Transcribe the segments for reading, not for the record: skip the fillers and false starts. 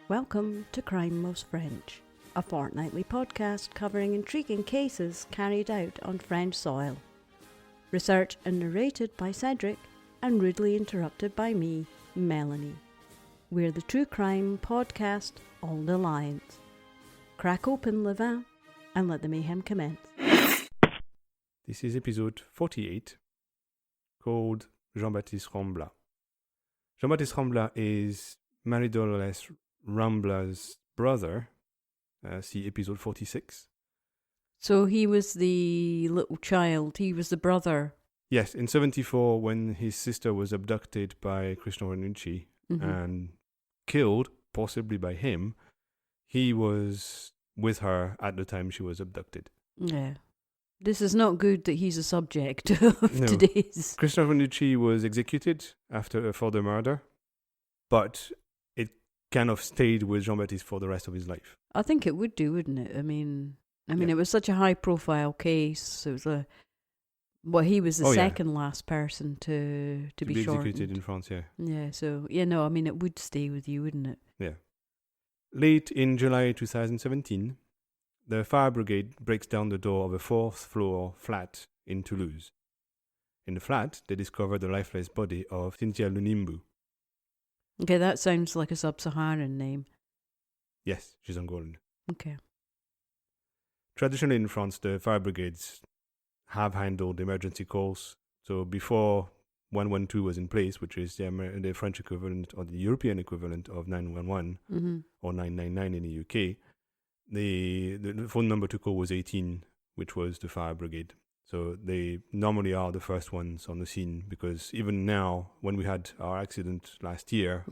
Welcome to Crime Most French, a fortnightly podcast covering intriguing cases carried out on French soil. Researched and narrated by Cedric and rudely interrupted by me, Melanie. We're the true crime podcast All the Lions. Crack open le vin and let the mayhem commence. This is episode 48, called Jean-Baptiste Rambla. Jean-Baptiste Rambla is Maria-Dolores Rambla's brother. See episode 46. So he was the little child, he was the brother. Yes, in 74, when his sister was abducted by Ranucci and killed, possibly by him, he was with her at the time she was abducted. Yeah. This is not good that he's a subject of today's. Ranucci was executed for the murder, but it kind of stayed with Jean-Baptiste for the rest of his life. I think it would do, wouldn't it? I mean, it was such a high-profile case. It was he was the second last person to be executed in France. Yeah. Yeah. So it would stay with you, wouldn't it? Yeah. Late in July 2017, the fire brigade breaks down the door of a fourth-floor flat in Toulouse. In the flat, they discover the lifeless body of Cynthia Lunimbu. Okay, that sounds like a sub-Saharan name. Yes, she's Angolan. Okay. Traditionally in France, the fire brigades have handled emergency calls. So before 112 was in place, which is the French equivalent or the European equivalent of 911 or 999 in the UK, the phone number to call was 18, which was the fire brigade. So they normally are the first ones on the scene, because even now, when we had our car accident last year,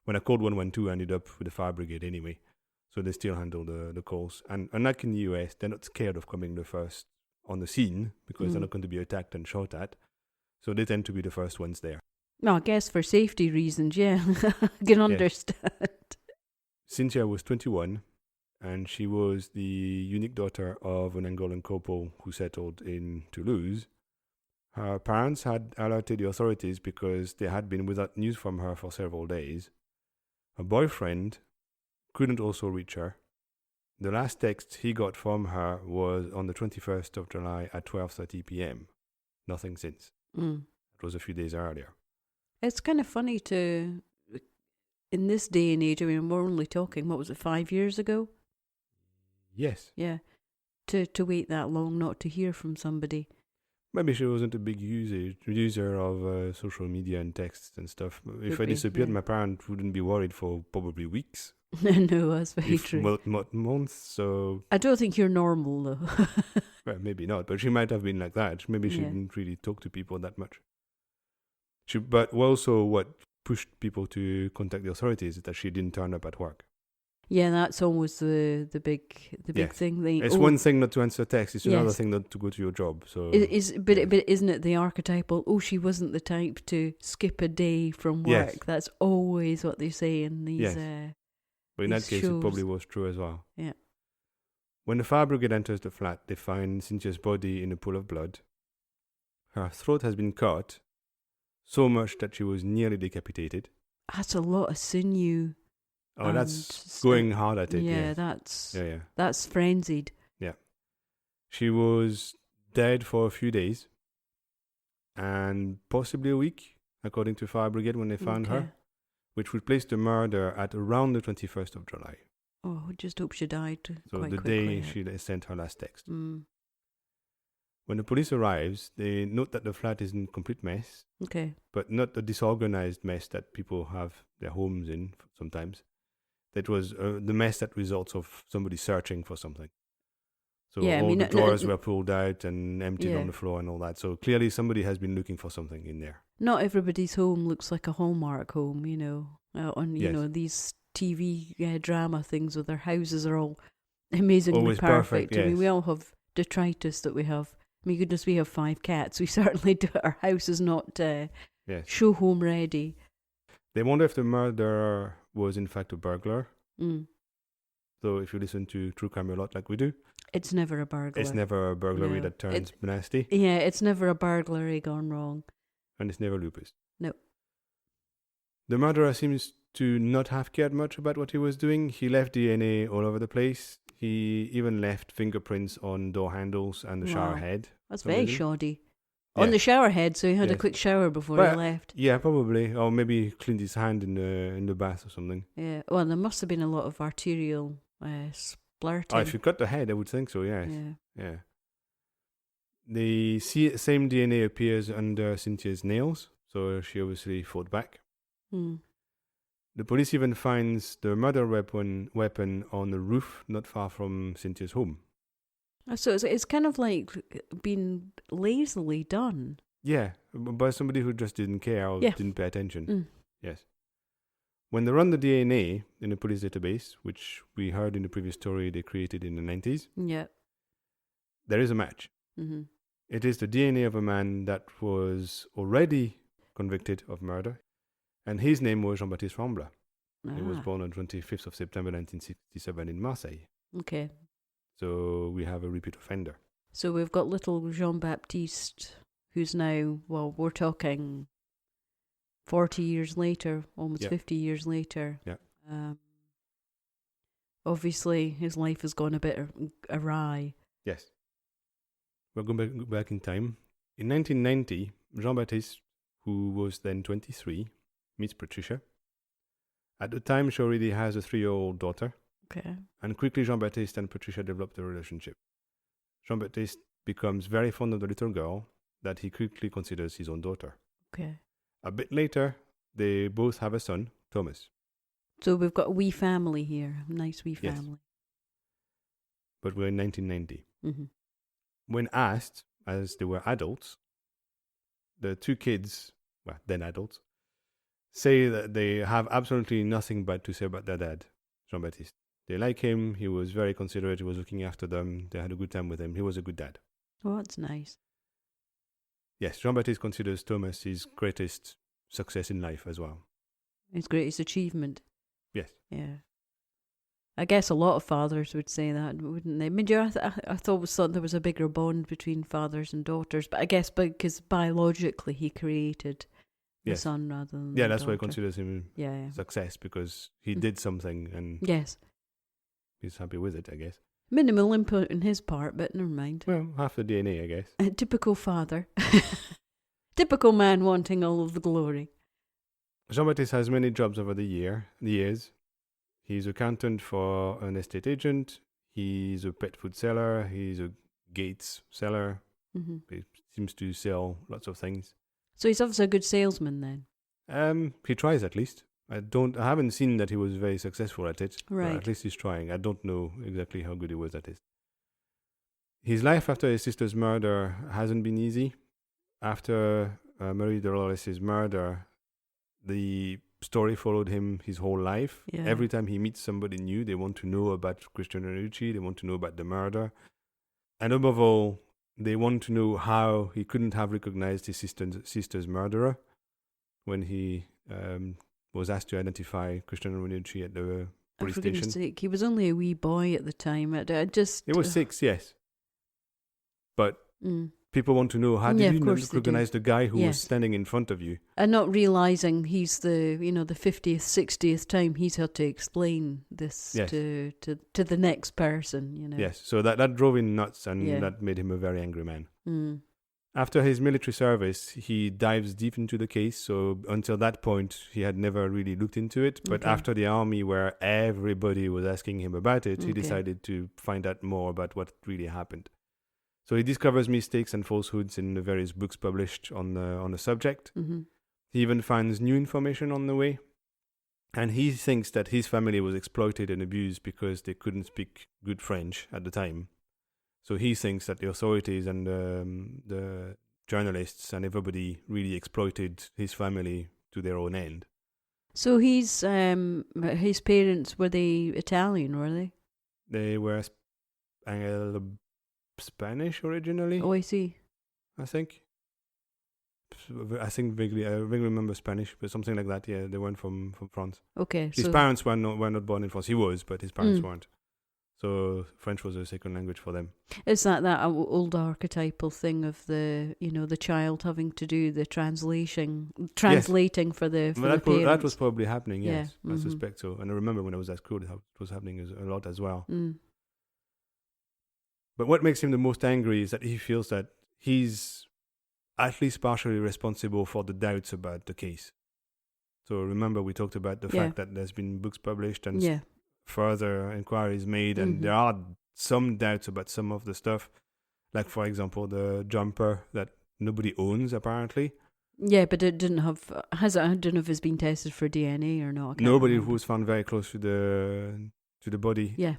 when I called 112, I ended up with the fire brigade anyway. So they still handle the calls. And unlike in the US, they're not scared of coming the first on the scene, because they're not going to be attacked and shot at. So they tend to be the first ones there. No, I guess for safety reasons, yeah. I can understand. Cynthia was 21, and she was the unique daughter of an Angolan couple who settled in Toulouse. Her parents had alerted the authorities because they had been without news from her for several days. Her boyfriend couldn't also reach her. The last text he got from her was on the 21st of July at 12:30 p.m. Nothing since. It was a few days earlier. It's kind of funny in this day and age, we're only talking, 5 years ago? Yes. Yeah. To wait that long not to hear from somebody. Maybe she wasn't a big user of social media and texts and stuff. If I disappeared, my parents wouldn't be worried for probably weeks. No, that's very true. Months, so... I don't think you're normal, though. Well, maybe not, but she might have been like that. Maybe she didn't really talk to people that much. But also what pushed people to contact the authorities is that she didn't turn up at work. Yeah, that's always the big thing. It's one thing not to answer text. It's another thing not to go to your job. So but isn't it the archetypal? Oh, she wasn't the type to skip a day from work. Yes. That's always what they say in these. Yes. But in that case, shows. it probably was true as well. Yeah. When the fire brigade enters the flat, they find Cynthia's body in a pool of blood. Her throat has been cut, so much that she was nearly decapitated. That's a lot of sinew. Oh, that's going hard at it. Yeah, that's frenzied. Yeah. She was dead for a few days and possibly a week, according to fire brigade, when they found her, which would place the murder at around the 21st of July. Oh, I just hope she died so quite the quickly. day she sent her last text. When the police arrives, they note that the flat is in complete mess. Okay. But not a disorganized mess that people have their homes in sometimes. That was the mess that results of somebody searching for something. So the drawers were pulled out and emptied on the floor and all that. So clearly somebody has been looking for something in there. Not everybody's home looks like a Hallmark home, on these TV drama things where their houses are all amazingly always perfect. Yes. I mean, we all have detritus that we have. I mean, goodness, we have 5 cats. We certainly do. Our house is not show home ready. They wonder if the murderer was in fact a burglar. So if you listen to True Crime a lot like we do, it's never a burglar. It's never a burglary that turns nasty. Yeah, it's never a burglary gone wrong. And it's never lupus. No. The murderer seems to not have cared much about what he was doing. He left DNA all over the place. He even left fingerprints on door handles and the shower head. That's very reason. shoddy. Yeah. On the shower head, so he had a Yes. quick shower before Well, he left. Yeah, probably. Or maybe he cleaned his hand in the bath or something. Yeah. Well, there must have been a lot of arterial splurting. Oh, if you cut the head, I would think so, yes. Yeah. Yeah. The same DNA appears under Cynthia's nails, so she obviously fought back. Hmm. The police even finds the murder weapon on the roof not far from Cynthia's home. So it's kind of like been lazily done. Yeah, by somebody who just didn't care or didn't pay attention. Mm. Yes. When they run the DNA in a police database, which we heard in the previous story they created in the 90s, Yeah. there is a match. Mm-hmm. It is the DNA of a man that was already convicted of murder, and his name was Jean-Baptiste Rambla. He was born on 25th of September 1967 in Marseille. Okay. So we have a repeat offender. So we've got little Jean-Baptiste, who's now, well, we're talking 40 years later, almost 50 years later. Yeah. Obviously, his life has gone a bit awry. Yes. We're going back in time. In 1990, Jean-Baptiste, who was then 23, meets Patricia. At the time, she already has a 3-year-old daughter. Okay. And quickly, Jean-Baptiste and Patricia developed a relationship. Jean-Baptiste becomes very fond of the little girl that he quickly considers his own daughter. Okay. A bit later, they both have a son, Thomas. So we've got a wee family here. Nice wee Yes. family. But we're in 1990. Mm-hmm. When asked, as they were adults, the two kids, well, then adults, say that they have absolutely nothing bad to say about their dad, Jean-Baptiste. They like him. He was very considerate. He was looking after them. They had a good time with him. He was a good dad. Oh, that's nice. Yes, Jean-Baptiste considers Thomas his greatest success in life as well. His greatest achievement. Yes. Yeah. I guess a lot of fathers would say that, wouldn't they? I mean, I thought there was a bigger bond between fathers and daughters, but I guess because biologically he created the son rather than the that's daughter. why he considers him success, because he did something and he's happy with it, I guess. Minimal input on his part, but never mind. Well, half the DNA, I guess. A typical father. Typical man wanting all of the glory. Jean-Baptiste has many jobs over the years. He's accountant for an estate agent. He's a pet food seller. He's a gates seller. Mm-hmm. He seems to sell lots of things. So he's obviously a good salesman then. He tries at least. I haven't seen that he was very successful at it. Right. At least he's trying. I don't know exactly how good he was at it. His life after his sister's murder hasn't been easy. After Maria-Dolores' murder, the story followed him his whole life. Yeah. Every time he meets somebody new, they want to know about Christian Ranucci. They want to know about the murder. And above all, they want to know how he couldn't have recognized his sister's murderer when he was asked to identify Christian Ranucci at the police For station. goodness sake, he was only a wee boy at the time. He was 6, yes. But people want to know, how did you recognize the guy who was standing in front of you? And not realising he's the 50th, 60th time he's had to explain this to the next person, Yes, so that drove him nuts, and that made him a very angry man. Mm. After his military service, he dives deep into the case, so until that point, he had never really looked into it. But after the army, where everybody was asking him about it, he decided to find out more about what really happened. So he discovers mistakes and falsehoods in the various books published on the subject. Mm-hmm. He even finds new information on the way. And he thinks that his family was exploited and abused because they couldn't speak good French at the time. So he thinks that the authorities and the journalists and everybody really exploited his family to their own end. So his parents, were they Italian, were they? They were Spanish originally. Oh, I see. I think vaguely. I vaguely remember Spanish, but something like that. Yeah, they weren't from France. Okay. His parents were not born in France. He was, but his parents weren't. So French was a second language for them. Is that old archetypal thing of the child having to do the translating for the Well, parents? that was probably happening, yes. Yeah. I suspect so. And I remember when I was at school, it was happening a lot as well. Mm. But what makes him the most angry is that he feels that he's at least partially responsible for the doubts about the case. So remember we talked about the fact that there's been books published and further inquiries made, and there are some doubts about some of the stuff. Like, for example, the jumper that nobody owns, apparently. Yeah, but it didn't have... I don't know if it's been tested for DNA or not. Nobody who was found very close to the body. Yeah.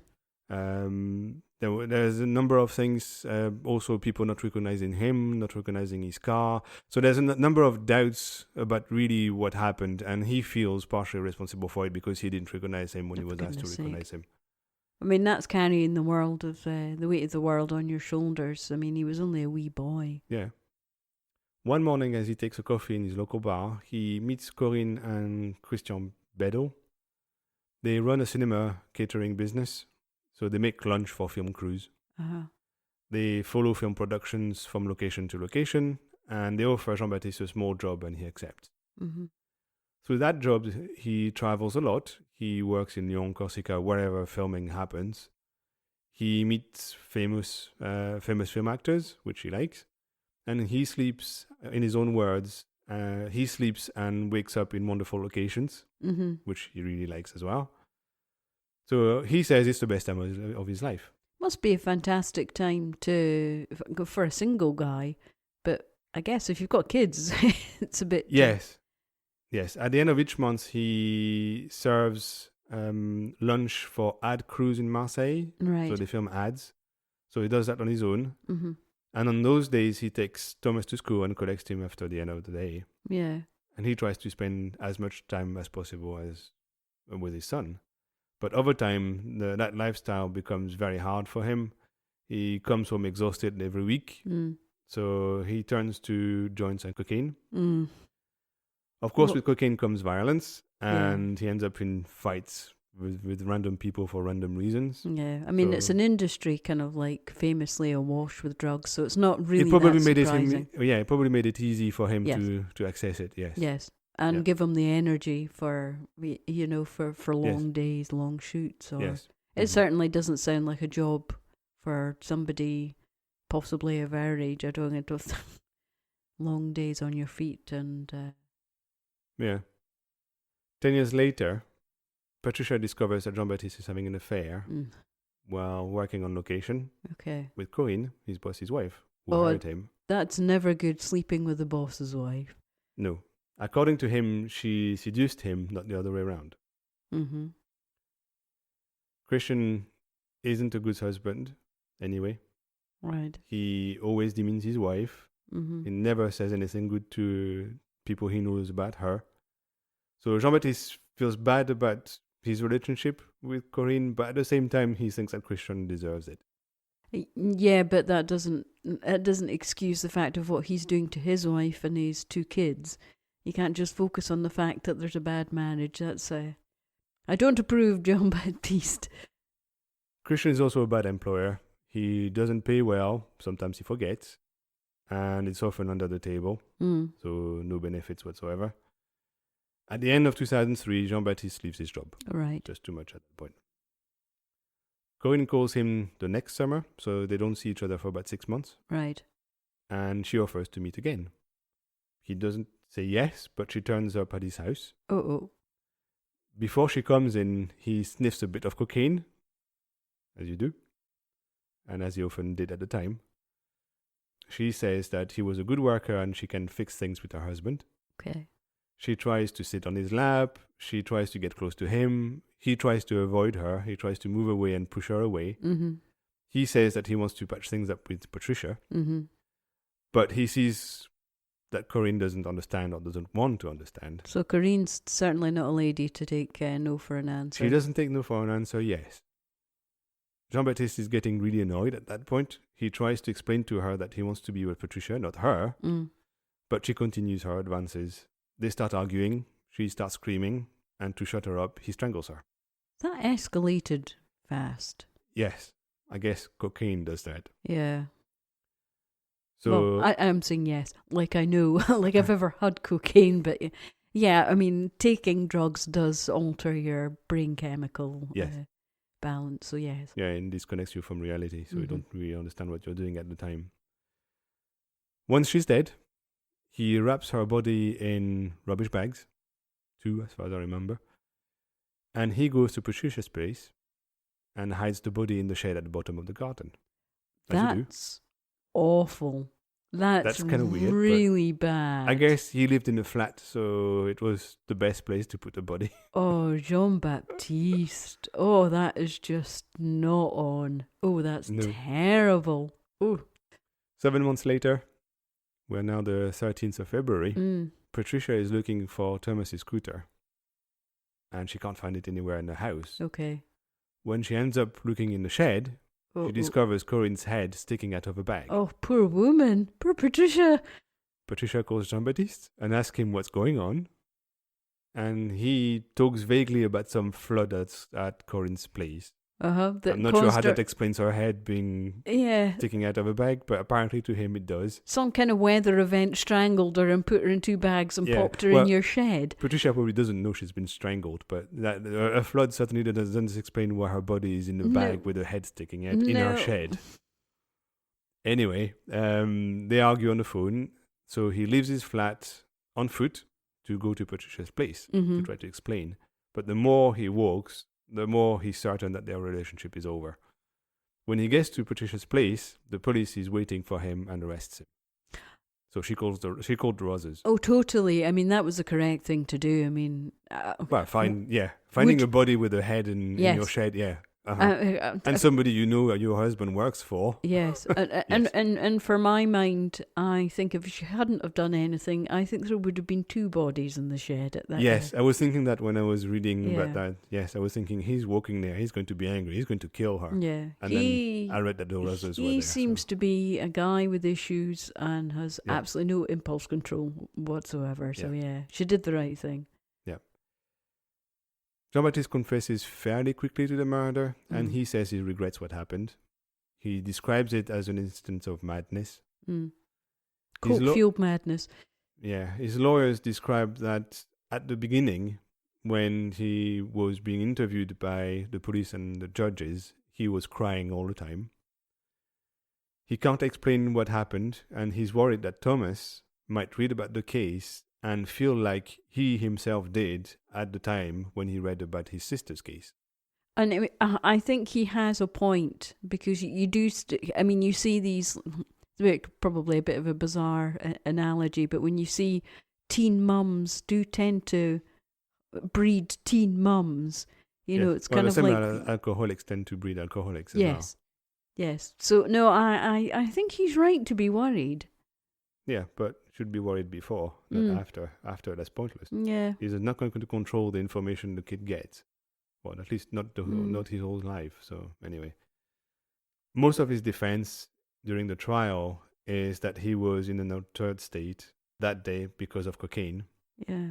There's a number of things. Also, people not recognizing him, not recognizing his car. So there's a number of doubts about really what happened, and he feels partially responsible for it because he didn't recognize him when he was asked to recognize him. I mean, that's carrying the world of the weight of the world on your shoulders. I mean, he was only a wee boy. Yeah. One morning, as he takes a coffee in his local bar, he meets Corinne and Christian Bedell. They run a cinema catering business, so they make lunch for film crews. Uh-huh. They follow film productions from location to location, and they offer Jean-Baptiste a small job, and he accepts. Mm-hmm. Through that job, he travels a lot. He works in Lyon, Corsica, wherever filming happens. He meets famous film actors, which he likes, and he sleeps, in his own words, he sleeps and wakes up in wonderful locations, which he really likes as well. So he says it's the best time of his life. Must be a fantastic time for a single guy, but I guess if you've got kids, it's a bit... Yes. At the end of each month, he serves lunch for ad crews in Marseille. Right. So they film ads. So he does that on his own. Mm-hmm. And on those days, he takes Thomas to school and collects him after the end of the day. Yeah. And he tries to spend as much time as possible with his son. But over time, that lifestyle becomes very hard for him. He comes home exhausted every week. Mm. So he turns to joints and cocaine. Mm. Of course, with cocaine comes violence, and he ends up in fights with random people for random reasons. Yeah, I mean, it's an industry kind of like famously awash with drugs, so it's not really it probably that surprising. It probably made it easy for him to access it, yes. Yes, and give him the energy for long days, long shoots. Or it certainly doesn't sound like a job for somebody possibly of our age. I don't know, long days on your feet and... Yeah. 10 years later, Patricia discovers that Jean-Baptiste is having an affair while working on location with Corinne, his boss's wife, who hired him. That's never good, sleeping with the boss's wife. No. According to him, she seduced him, not the other way around. Mm-hmm. Christian isn't a good husband, anyway. Right. He always demeans his wife. Mm-hmm. He never says anything good to people he knows about her. So Jean-Baptiste feels bad about his relationship with Corinne, but at the same time, he thinks that Christian deserves it. Yeah, but that doesn't excuse the fact of what he's doing to his wife and his 2 kids. You can't just focus on the fact that there's a bad marriage. I don't approve, Jean-Baptiste. Christian is also a bad employer. He doesn't pay well. Sometimes he forgets. And it's often under the table. So no benefits whatsoever. At the end of 2003, Jean-Baptiste leaves his job. Right. Just too much at that point. Corinne calls him the next summer, so they don't see each other for about 6 months. Right. And she offers to meet again. He doesn't say yes, but she turns up at his house. Oh. Before she comes in, he sniffs a bit of cocaine, as you do, and as he often did at the time. She says that he was a good worker and she can fix things with her husband. Okay. She tries to sit on his lap. She tries to get close to him. He tries to avoid her. He tries to move away and push her away. Mm-hmm. He says that he wants to patch things up with Patricia. Mm-hmm. But he sees that Corinne doesn't understand or doesn't want to understand. So Corinne's certainly not a lady to take no for an answer. She doesn't take no for an answer, yes. Jean-Baptiste is getting really annoyed at that point. He tries to explain to her that he wants to be with Patricia, not her. But she continues her advances. They start arguing. She starts screaming. And to shut her up, he strangles her. That escalated fast. Yes, I guess cocaine does that. Yeah. So Well, I'm saying yes, like I know, like I've ever had cocaine, but yeah, I mean, taking drugs does alter your brain chemical yes, balance, so yes. yeah, and disconnects you from reality, so you don't really understand what you're doing at the time. Once she's dead, he wraps her body in rubbish bags, 2 as far as I remember, and he goes to Patricia's place and hides the body in the shed at the bottom of the garden. That's awful. That's kind of weird, really bad. I guess he lived in a flat, so it was the best place to put the body. Oh, Jean-Baptiste. Oh, that is just not on. Oh, that's terrible. Oh. 7 months later, we're now the 13th of February, Patricia is looking for Thomas's scooter, and she can't find it anywhere in the house. Okay. When she ends up looking in the shed, she discovers Corinne's head sticking out of a bag. Oh, poor woman. Poor Patricia. Patricia calls Jean-Baptiste and asks him what's going on. And he talks vaguely about some flood at Corinne's place. I'm not sure how that explains her head being sticking out of a bag, but apparently to him it does. Some kind of weather event strangled her and put her in 2 bags and popped her in your shed. Patricia probably doesn't know she's been strangled, but a flood certainly doesn't explain why her body is in a bag with her head sticking out in her shed. Anyway, they argue on the phone, so he leaves his flat on foot to go to Patricia's place to try to explain. But the more he walks, the more he's certain that their relationship is over. When he gets to Patricia's place, the police is waiting for him and arrests him. So she called the Roses. Oh, totally. I mean, that was the correct thing to do. I mean... finding a body with a head in your shed, and somebody you know your husband works for. Yes, and for my mind, I think if she hadn't have done anything, I think there would have been 2 bodies in the shed at that. Yes, I was thinking that when I was reading about that. Yes, I was thinking he's walking there, he's going to be angry, he's going to kill her. Yeah, and then I read that the Roses were there. He seems to be a guy with issues and has absolutely no impulse control whatsoever. So she did the right thing. Jean-Baptiste confesses fairly quickly to the murder, and he says he regrets what happened. He describes it as an instance of madness. Coke-fueled madness. Yeah, his lawyers described that at the beginning, when he was being interviewed by the police and the judges, he was crying all the time. He can't explain what happened, and he's worried that Thomas might read about the case and feel like he himself did at the time when he read about his sister's case. And I think he has a point, because you do, you see these, probably a bit of a bizarre analogy, but when you see teen mums do tend to breed teen mums, it's kind of like... alcoholics tend to breed alcoholics as well. Yes. So, no, I think he's right to be worried. Yeah, but should be worried before, not after. After, that's pointless. Yeah. He's not going to control the information the kid gets. Well, at least not his whole life. So, anyway. Most of his defense during the trial is that he was in an altered state that day because of cocaine. Yeah.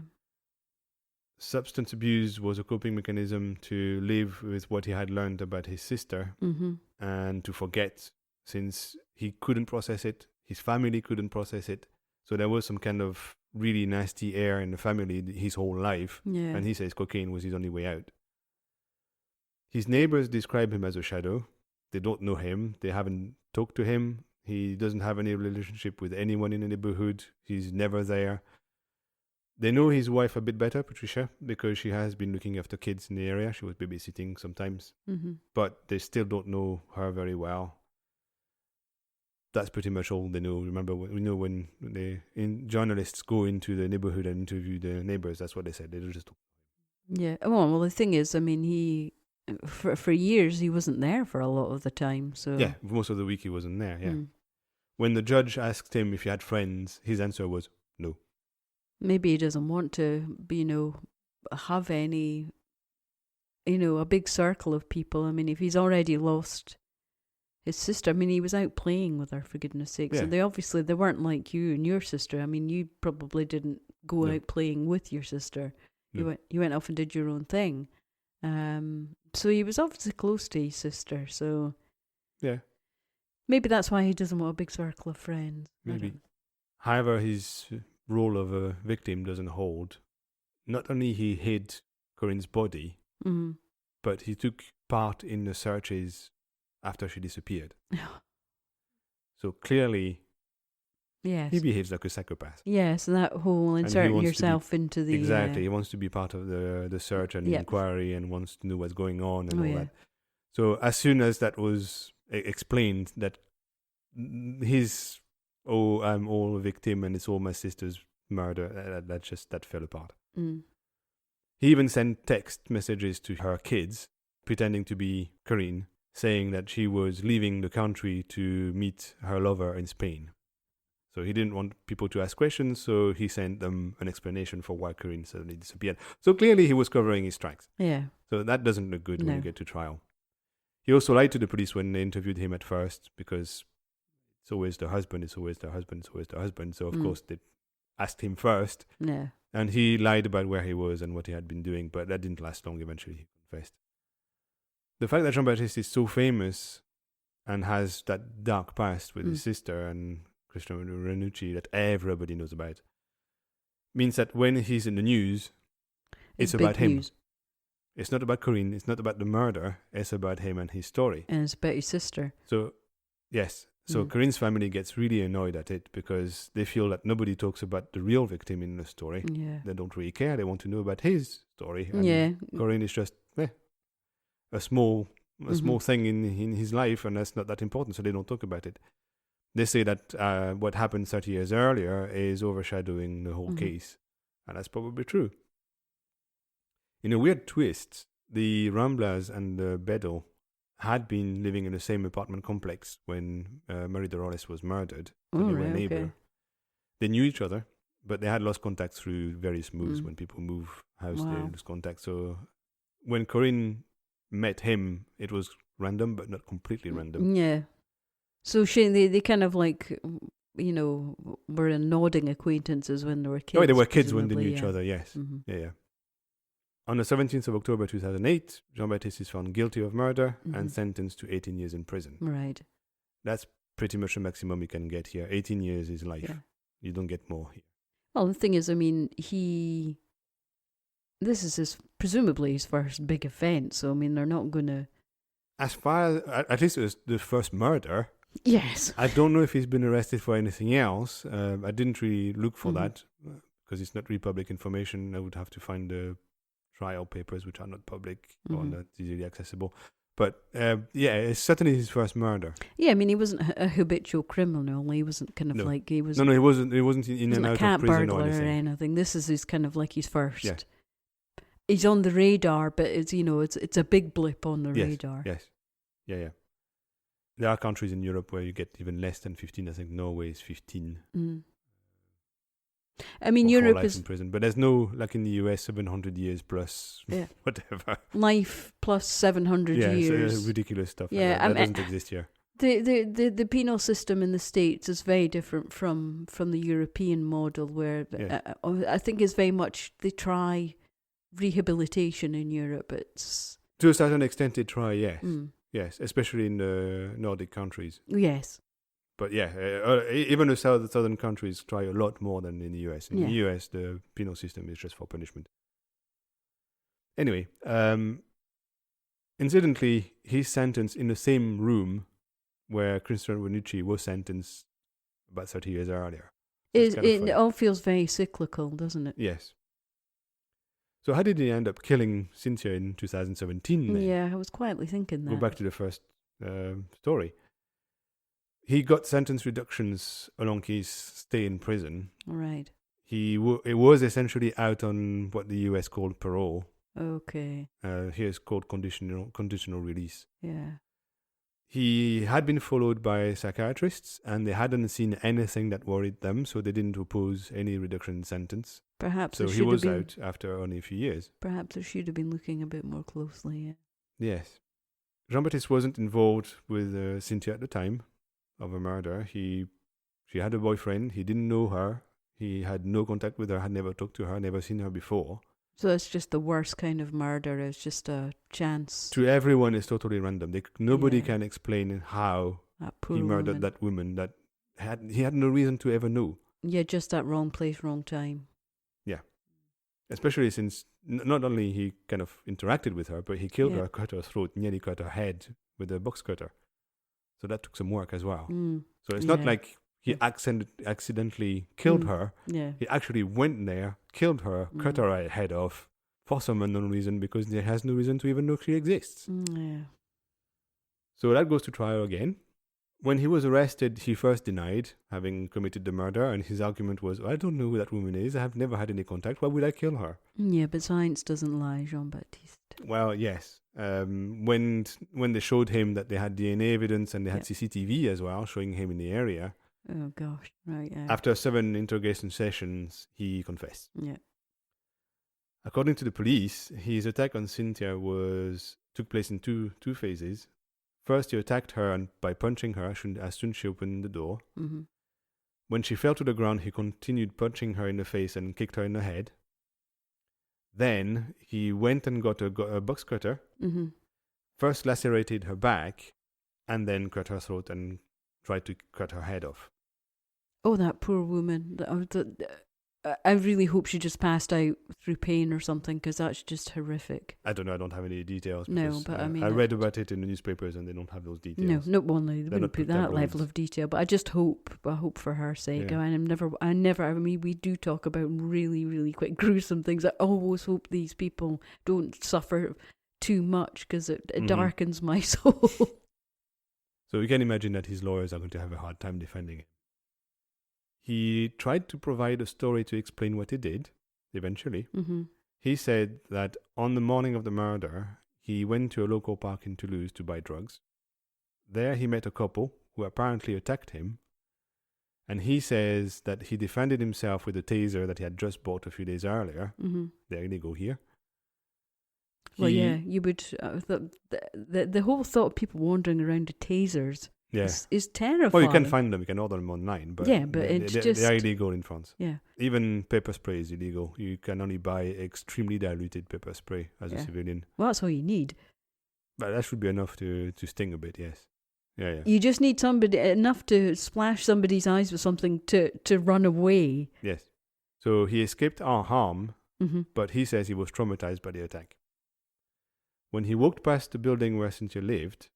Substance abuse was a coping mechanism to live with what he had learned about his sister and to forget, since he couldn't process it. His family couldn't process it. So there was some kind of really nasty air in the family his whole life. Yeah. And he says cocaine was his only way out. His neighbors describe him as a shadow. They don't know him. They haven't talked to him. He doesn't have any relationship with anyone in the neighborhood. He's never there. They know his wife a bit better, Patricia, because she has been looking after kids in the area. She was babysitting sometimes. But they still don't know her very well. That's pretty much all they know. Remember, when journalists go into the neighborhood and interview the neighbors, that's what they said. They just talk. Yeah. Well, the thing is, he for years he wasn't there for a lot of the time. So yeah, most of the week he wasn't there. Yeah. When the judge asked him if he had friends, his answer was no. Maybe he doesn't want to, have any, a big circle of people. If he's already lost his sister, he was out playing with her, for goodness sake. Yeah. So they weren't like you and your sister. You probably didn't go out playing with your sister. No. You went off and did your own thing. So he was obviously close to his sister, so Yeah, maybe that's why he doesn't want a big circle of friends. maybe. However, his role of a victim doesn't hold. Not only he hid Corinne's body, Mm-hmm. but he took part in the searches after she disappeared. So clearly, Yes. he behaves like a psychopath. Yes, that whole he inserting wants to yourself into the... Exactly. He wants to be part of the search and Yep. inquiry and wants to know what's going on and Oh, all yeah. that. So as soon as that was explained, that his, I'm all a victim and it's all my sister's murder, that fell apart. Mm. He even sent text messages to her kids, pretending to be Corinne, saying that she was leaving the country to meet her lover in Spain. So he didn't want people to ask questions, so he sent them an explanation for why Corinne suddenly disappeared. So clearly he was covering his tracks. Yeah. So that doesn't look good when No. you get to trial. He also lied to the police when they interviewed him at first, because it's always the husband, it's always the husband, it's always the husband. So of course they asked him first, Yeah. and he lied about where he was and what he had been doing, but that didn't last long. Eventually he confessed. The fact that Jean-Baptiste is so famous and has that dark past with his sister and Christian Ranucci that everybody knows about means that when he's in the news, it's about him. News. It's not about Corinne, it's not about the murder, it's about him and his story. And it's about his sister. So, yes. So Corinne's family gets really annoyed at it because they feel that nobody talks about the real victim in the story. Yeah. They don't really care. They want to know about his story. And Corinne is just a small thing in his life, and that's not that important, so they don't talk about it. They say that what happened 30 years earlier is overshadowing the whole case, and that's probably true. In a weird twist, the Ramblas and the Bedell had been living in the same apartment complex when Maria-Dolores was murdered. So they were neighbors. Okay. They knew each other, but they had lost contact through various moves. When people move house, they lose contact. So when Corinne met him, it was random, but not completely random. Yeah. So they kind of like, were nodding acquaintances when they were kids. Oh, they were kids when they knew each other, yes. Yeah. On the 17th of October 2008, Jean-Baptiste is found guilty of murder and sentenced to 18 years in prison. Right. That's pretty much the maximum you can get here. 18 years is life. Yeah. You don't get more here. Well, the thing is, I mean, this is presumably his first big offence, so I mean, they're not going to... As far as, at least it was the first murder. Yes. I don't know if he's been arrested for anything else. I didn't really look for that because it's not really public information. I would have to find the trial papers, which are not public or not easily accessible. But it's certainly his first murder. Yeah, I mean, he wasn't a habitual criminal. He wasn't kind of like he was. No, he wasn't. He wasn't in and out of prison or anything. Or anything. This is his kind of like his first. Yeah. He's on the radar, but it's it's a big blip on the radar. Yes. Yeah. There are countries in Europe where you get even less than 15. I think Norway is 15. I mean, Europe life is in prison, but there's no, like in the US, 700 years plus whatever. Life plus 700 years. Yeah, it's ridiculous stuff. Yeah, that doesn't exist here. The penal system in the States is very different from the European model, where I think is very much they try rehabilitation in Europe. It's to a certain extent they try, yes. Yes, especially in the Nordic countries. Yes. But even the southern countries try a lot more than in the US. In the US, the penal system is just for punishment. Anyway, incidentally, he's sentenced in the same room where Christian Ranucci was sentenced about 30 years earlier. It all feels very cyclical, doesn't it? Yes. So how did he end up killing Cynthia in 2017 then? Yeah, I was quietly thinking that. Go back to the first story. He got sentence reductions along his stay in prison. Right. It was essentially out on what the US called parole. Okay. Here it's called conditional release. Yeah. He had been followed by psychiatrists, and they hadn't seen anything that worried them, so they didn't oppose any reduction in sentence. Perhaps so he was out after only a few years. Perhaps they should have been looking a bit more closely. Yeah. Yes. Jean-Baptiste wasn't involved with Cynthia at the time of a murder. She had a boyfriend. He didn't know her. He had no contact with her, had never talked to her, never seen her before. So it's just the worst kind of murder. It's just a chance. To everyone, it's totally random. Nobody Yeah. can explain how That poor he murdered woman. that woman that he had no reason to ever know. Yeah, just that wrong place, wrong time. Yeah. Especially since not only he kind of interacted with her, but he killed Yeah. her, cut her throat, nearly cut her head with a box cutter. So that took some work as well. So it's not Yeah. like he accidentally killed her. Yeah. He actually went there, killed her, cut her head off for some unknown reason because he has no reason to even know she exists. Yeah. So that goes to trial again. When he was arrested, he first denied having committed the murder, and his argument was, I don't know who that woman is. I have never had any contact. Why would I kill her? Yeah, but science doesn't lie, Jean-Baptiste. Well, yes. When they showed him that they had DNA evidence and they had CCTV as well, showing him in the area. Oh, gosh. Right, yeah. After 7 interrogation sessions, he confessed. Yeah. According to the police, his attack on Cynthia took place in two phases. First, he attacked her by punching her as soon as she opened the door. Mm-hmm. When she fell to the ground, he continued punching her in the face and kicked her in the head. Then, he went and got a box cutter. Mm-hmm. First lacerated her back, and then cut her throat and tried to cut her head off. Oh, that poor woman. I really hope she just passed out through pain or something, because that's just horrific. I don't know, I don't have any details. No, but I mean... I read about it in the newspapers and they don't have those details. No, they wouldn't put that tabloids. level of detail, but I just hope for her sake. Yeah. I mean, we do talk about really, really quite gruesome things. I always hope these people don't suffer too much, because it darkens my soul. So you can imagine that his lawyers are going to have a hard time defending it. He tried to provide a story to explain what he did, eventually. Mm-hmm. He said that on the morning of the murder, he went to a local park in Toulouse to buy drugs. There he met a couple who apparently attacked him, and he says that he defended himself with a taser that he had just bought a few days earlier. Mm-hmm. There they go here. Well, yeah, you would... the whole thought of people wandering around with tasers is terrifying. Well, you can find them. You can order them online. But they are illegal in France. Yeah. Even pepper spray is illegal. You can only buy extremely diluted pepper spray as a civilian. Well, that's all you need. But that should be enough to sting a bit, yes. Yeah. You just need enough to splash somebody's eyes with something to run away. Yes. So he escaped unharmed, but he says he was traumatized by the attack. When he walked past the building where Cynthia lived,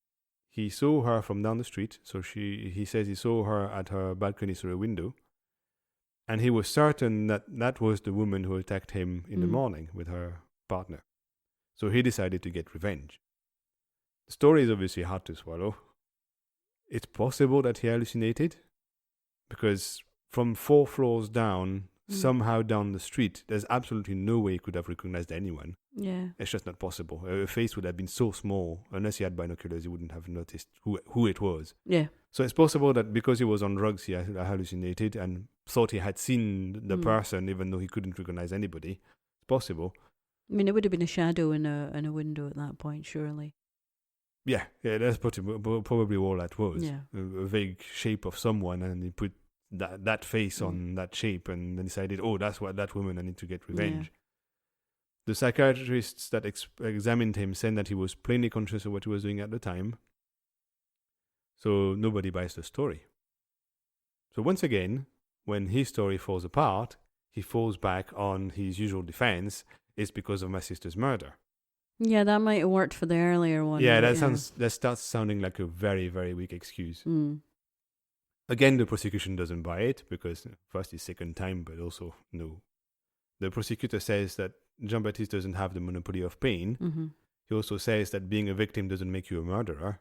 he saw her from down the street. So he says he saw her at her balcony through a window. And he was certain that was the woman who attacked him in the morning with her partner. So he decided to get revenge. The story is obviously hard to swallow. It's possible that he hallucinated, because from 4 floors down, somehow down the street, there's absolutely no way he could have recognized anyone. Yeah. It's just not possible. Her face would have been so small, unless he had binoculars, he wouldn't have noticed who it was. Yeah. So it's possible that because he was on drugs, he hallucinated and thought he had seen the person, even though he couldn't recognize anybody. It's possible. I mean, it would have been a shadow in a window at that point, surely. Yeah, that's probably all that was. Yeah. A vague shape of someone, and he put that face on that shape and then decided, oh, that's what that woman, I need to get revenge. Yeah. The psychiatrists that examined him said that he was plainly conscious of what he was doing at the time. So nobody buys the story. So once again, when his story falls apart, he falls back on his usual defense. It's because of my sister's murder. Yeah, that might have worked for the earlier one. Yeah, that starts sounding like a very, very weak excuse. Again, the prosecution doesn't buy it, because first it's second time, but also no. The prosecutor says that Jean-Baptiste doesn't have the monopoly of pain. He also says that being a victim doesn't make you a murderer.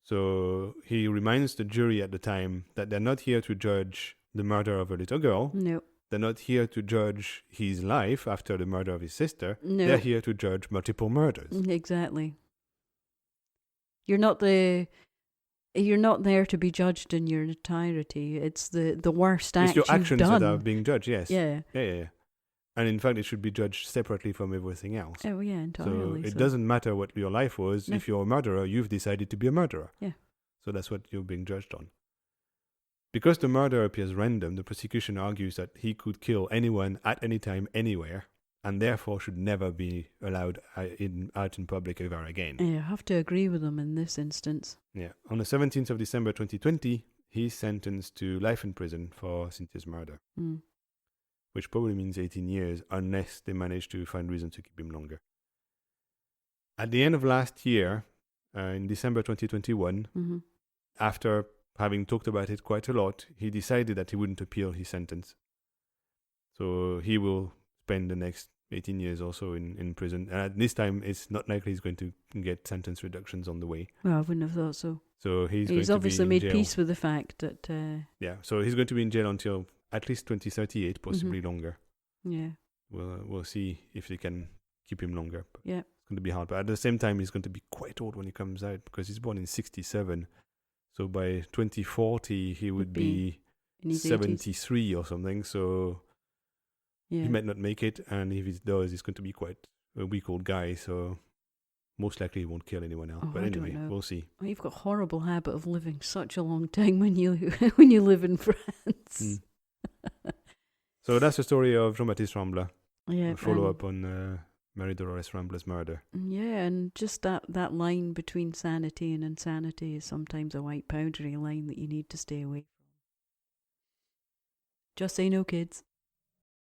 So he reminds the jury at the time that they're not here to judge the murder of a little girl. No. They're not here to judge his life after the murder of his sister. No. They're here to judge multiple murders. Exactly. You're not there to be judged in your entirety. It's the worst act you've done. It's your actions that are being judged, yes. Yeah. And in fact, it should be judged separately from everything else. Oh, yeah, entirely. So it doesn't matter what your life was. No. If you're a murderer, you've decided to be a murderer. Yeah. So that's what you're being judged on. Because the murder appears random, the prosecution argues that he could kill anyone at any time, anywhere, and therefore should never be allowed out in public ever again. Yeah, I have to agree with them in this instance. Yeah. On the 17th of December 2020, he's sentenced to life in prison for Cynthia's murder, which probably means 18 years unless they manage to find reason to keep him longer. At the end of last year, in December 2021, after having talked about it quite a lot, he decided that he wouldn't appeal his sentence. So he will spend the next 18 years or so in prison. And at this time, it's not likely he's going to get sentence reductions on the way. Well, I wouldn't have thought so. So he's obviously made peace with the fact that... Yeah, so he's going to be in jail until at least 2038, possibly longer. Yeah. We'll see if they can keep him longer. But yeah. It's going to be hard. But at the same time, he's going to be quite old when he comes out because he's born in 1967. So by 2040, he would be 73 or something. So he might not make it. And if he does, he's going to be quite a weak old guy. So most likely he won't kill anyone else. But anyway, we'll see. Well, you've got a horrible habit of living such a long time when you when you live in France. So that's the story of Jean-Baptiste Rambla. Yeah. Follow up on Maria-Dolores Rambla's murder. Yeah, and just that line between sanity and insanity is sometimes a white powdery line that you need to stay away from. Just say no, kids.